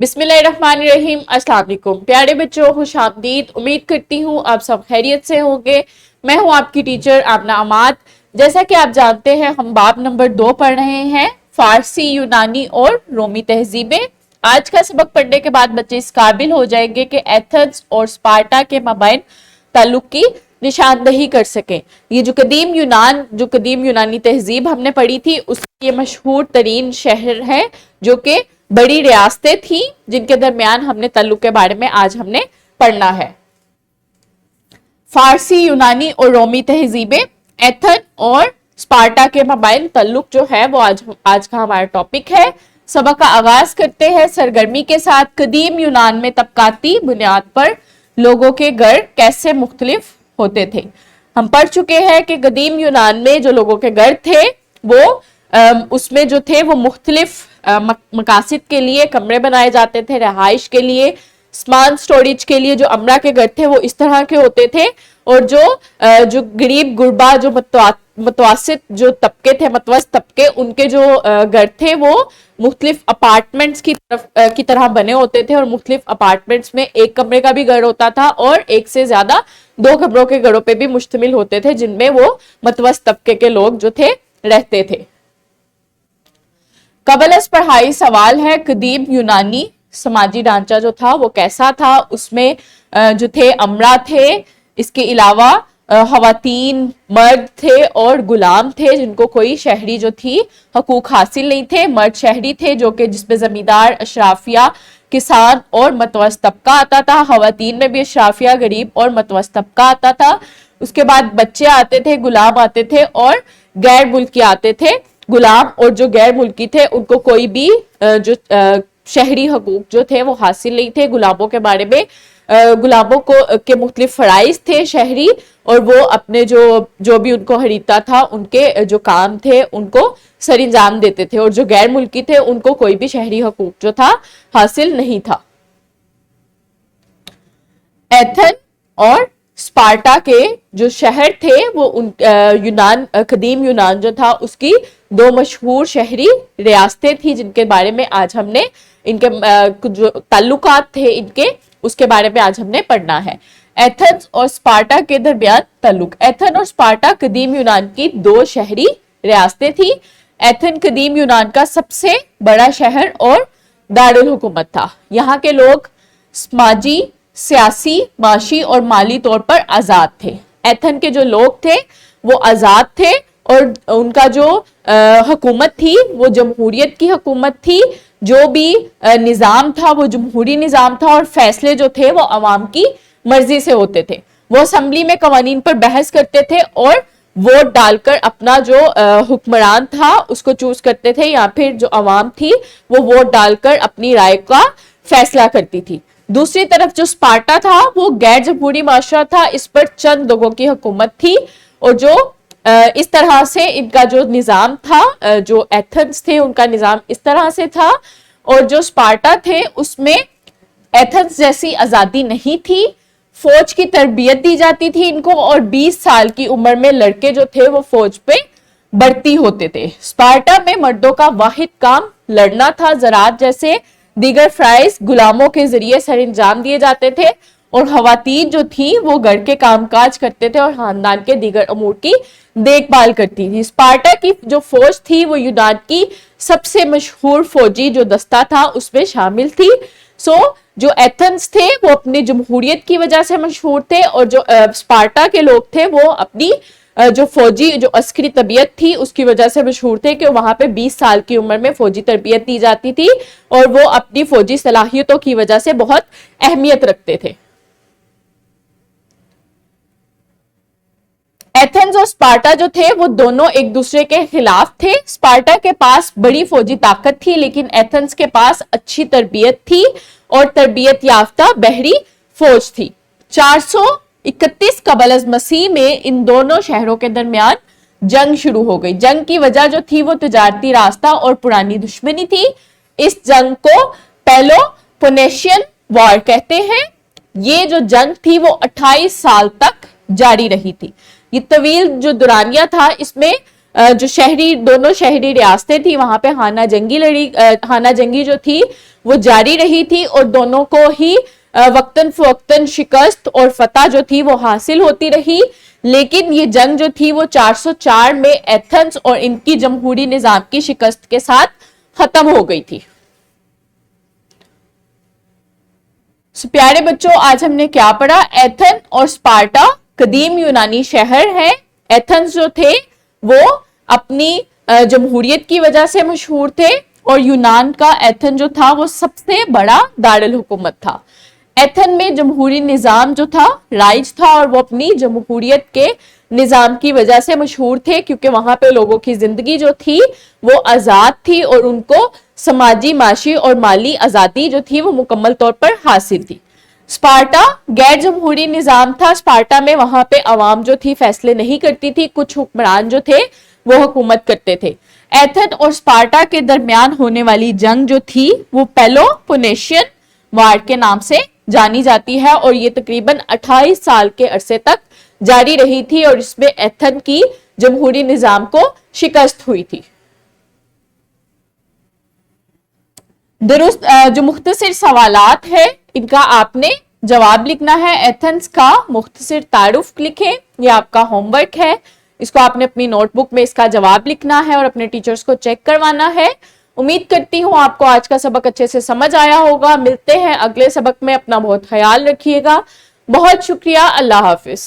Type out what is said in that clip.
बिस्मिल्लाहिर्रहमानिर्रहीम। अस्सलाम वालेकुम प्यारे बच्चों, खुश आमदीद। उम्मीद करती हूँ आप सब खैरियत से होंगे। मैं हूँ आपकी टीचर आमना अमाद। जैसा कि आप जानते हैं, हम बाब नंबर 2 पढ़ रहे हैं, फारसी, यूनानी और रोमी तहजीबें। आज का सबक पढ़ने के बाद बच्चे इस काबिल हो जाएंगे कि एथेंस और स्पार्टा के माबैन ताल्लुक की निशानदही कर सकें। ये जो कदीम यूनानी तहजीब हमने पढ़ी थी, उसकी ये मशहूर तरीन शहर है जो कि बड़ी रियासतें थी, जिनके दरमियान हमने ताल्लुक के बारे में आज हमने पढ़ना है। फारसी, यूनानी और रोमी तहजीबें, एथन और स्पार्टा के माबैन ताल्लुक जो है वो आज का हमारा टॉपिक है। सबक का आगाज करते हैं सरगर्मी के साथ। कदीम यूनान में तबकाती बुनियाद पर लोगों के घर कैसे मुख्तलिफ होते थे। हम पढ़ चुके हैं कि कदीम यूनान में जो लोगों के घर थे वो उसमें जो थे वो मुख्तलिफ मकासिद के लिए कमरे बनाए जाते थे, रहाइश के लिए, सामान स्टोरेज के लिए। जो अमरा के घर थे वो इस तरह के होते थे, और जो गरीब गुरबा, जो मतवासित जो तबके थे, मतवस्त तबके, उनके जो घर थे वो मुख्तलिफ अपार्टमेंट्स की तरह बने होते थे। और मुख्तलिफ अपार्टमेंट्स में एक कमरे का भी घर होता था और एक से ज्यादा 2 कमरों के घरों पे भी मुश्तमिल होते थे, जिनमें वो मतवस्त तबके के लोग जो थे रहते थे। कबलस पढ़ाई सवाल है, कदीम यूनानी समाजी ढांचा जो था वो कैसा था। उसमें जो थे अमरा थे, इसके अलावा खवातीन, मर्द थे और गुलाम थे, जिनको कोई शहरी जो थी हकूक हासिल नहीं थे। मर्द शहरी थे जो कि जिसमें जमींदार, अशराफिया, किसान और मतवस्त तबका आता था। खवातीन में भी अशराफिया, गरीब और मतवस्त तबका आता था। उसके बाद बच्चे आते थे, गुलाम आते थे और गैर मुल्की आते थे। गुलाम और जो गैर मुल्की थे उनको कोई भी जो शहरी हकूक जो थे वो हासिल नहीं थे। गुलामों के बारे में गुलामों को के मुख्तलिफ फराइज थे शहरी, और वो अपने जो भी उनको खरीदता था, उनके जो काम थे उनको सरिंजाम देते थे। और जो गैर मुल्की थे उनको कोई भी शहरी हकूक जो था हासिल नहीं था। एथन और स्पार्टा के जो शहर थे वो कदीम यूनान जो था उसकी 2 मशहूर शहरी रियासतें थी, जिनके बारे में आज हमने इनके जो ताल्लुकात थे इनके, उसके बारे में आज हमने पढ़ना है। एथेंस और स्पार्टा के दरमियान ताल्लुक। एथन और स्पार्टा कदीम यूनान की 2 शहरी रियासतें थी। एथन कदीम यूनान का सबसे बड़ा शहर और दारुल हुकूमत था। यहाँ के लोग समाजी, सियासी, माशी और माली तौर पर आजाद थे। एथन के जो लोग थे वो आजाद थे, और उनका जो हुकूमत थी वो जमहूरियत की हुकूमत थी। जो भी निज़ाम था वो जमहूरी निज़ाम था, और फैसले जो थे वो अवाम की मर्जी से होते थे। वो असेंबली में कवानीन पर बहस करते थे और वोट डालकर अपना जो हुक्मरान था उसको चूज करते थे, या फिर जो अवाम थी वो वोट डालकर अपनी राय का फैसला करती थी। दूसरी तरफ जो स्पार्टा था वो गैर जमहूरी माशरा था, इस पर चंद लोगों की हुकूमत थी। और जो इस तरह से इनका जो निज़ाम था, जो एथेंस थे उनका निज़ाम इस तरह से था, और जो स्पार्टा थे उसमें एथेंस जैसी आज़ादी नहीं थी। फौज की तरबियत दी जाती थी इनको, और 20 साल की उम्र में लड़के जो थे वो फौज पे भर्ती होते थे। स्पार्टा में मर्दों का वाहिद काम लड़ना था। ज़राअत जैसे दीगर फ्राइज गुलामों के जरिए सरंजाम दिए जाते थे, और खवातीन जो थी वो घर के कामकाज करते थे और खानदान के दीगर अमूर की देखभाल करती थी। स्पार्टा की जो फौज थी वो यूनान की सबसे मशहूर फौजी जो दस्ता था उसमें शामिल थी। जो एथेंस थे वो अपनी जमहूरियत की वजह से मशहूर थे, और जो स्पार्टा के लोग थे वो अपनी जो फौजी जो अस्करी तबीयत थी उसकी वजह से मशहूर थे कि वहां पे 20 साल की उम्र में फौजी तरबियत दी जाती थी, और वो अपनी फौजी सलाहियतों की वजह से बहुत अहमियत रखते थे। एथेंस और स्पार्टा जो थे वो दोनों एक दूसरे के खिलाफ थे। स्पार्टा के पास बड़ी फौजी ताकत थी, लेकिन एथेंस के पास अच्छी तरबियत थी और तरबियत याफ्ता बहरी फौज थी। 431 कबल मसीह में इन दोनों शहरों के दरमियान जंग शुरू हो गई। जंग की वजह जो थी वो तिजारती रास्ता और पुरानी दुश्मनी थी। इस जंग को पेलोपोनेशियन वॉर कहते हैं। ये जो जंग थी वो 28 साल तक जारी रही थी। ये तवील जो दुरानिया था, इसमें जो दोनों शहरी रियासतें थी वहां पे हाना जंगी जो थी वो जारी रही थी और दोनों को ही वक्तन फवक्तन शिकस्त और फतह जो थी वो हासिल होती रही। लेकिन ये जंग जो थी वो 404 में एथेंस और इनकी जमहूरी निजाम की शिकस्त के साथ खत्म हो गई थी। प्यारे बच्चों, आज हमने क्या पढ़ा? एथेन और स्पार्टा कदीम यूनानी शहर है। एथेंस जो थे वो अपनी जमहूरियत की वजह से मशहूर थे और यूनान का एथेन जो था वो सबसे बड़ा दारुल हुकूमत था। एथेन में जमहूरी निजाम जो था राइज था और वो अपनी जमहूरियत के निजाम की वजह से मशहूर थे, क्योंकि वहां पे लोगों की जिंदगी जो थी वो आजाद थी और उनको समाजी, माशी और माली आजादी जो थी वो मुकम्मल तौर पर हासिल थी। स्पार्टा गैर जमहूरी निजाम था। स्पार्टा में वहां पे अवाम जो थी फैसले नहीं करती थी, कुछ हुक्मरान जो थे वो हुकूमत करते थे। एथेन और स्पार्टा के दरमियान होने वाली जंग जो थी वो पेलोपोनेशियन वार के नाम से जानी जाती है और ये तकरीबन 28 साल के अरसे तक जारी रही थी और इसमें एथेन की जमहूरी निजाम को शिकस्त हुई थी। दुरुस्त जो मुख्तसर सवालात है इनका आपने जवाब लिखना है। एथेंस का मुख्तसर तारुफ लिखें, ये आपका होमवर्क है। इसको आपने अपनी नोटबुक में इसका जवाब लिखना है और अपने टीचर्स को चेक करवाना है। उम्मीद करती हूँ आपको आज का सबक अच्छे से समझ आया होगा। मिलते हैं अगले सबक में, अपना बहुत ख्याल रखिएगा। बहुत शुक्रिया, अल्लाह हाफिज।